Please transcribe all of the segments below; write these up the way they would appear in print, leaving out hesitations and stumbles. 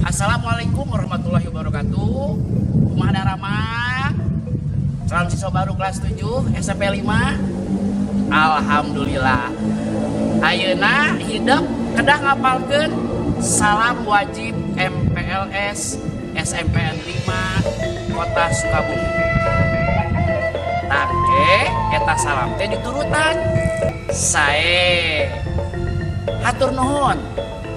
Assalamualaikum warahmatullahi wabarakatuh. Kumaha darama? Salam siswa baru kelas 7 SMP 5. Alhamdulillah. Ayeuna hidup kedah ngapalkeun salam wajib MPLS SMPN 5 Kota Sukabumi. Tangke eta salam teh diturutan. Sae hatur nuhun.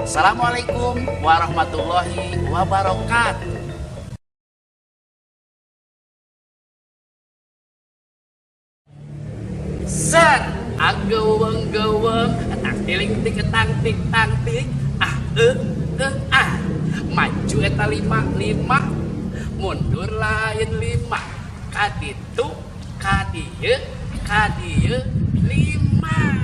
Assalamualaikum warahmatullahi wabarakatuh. Set ageweng-geweng tak tiling tik tang tik tang tik maju eta 5 mundur lain 5 kaditu kadieu 5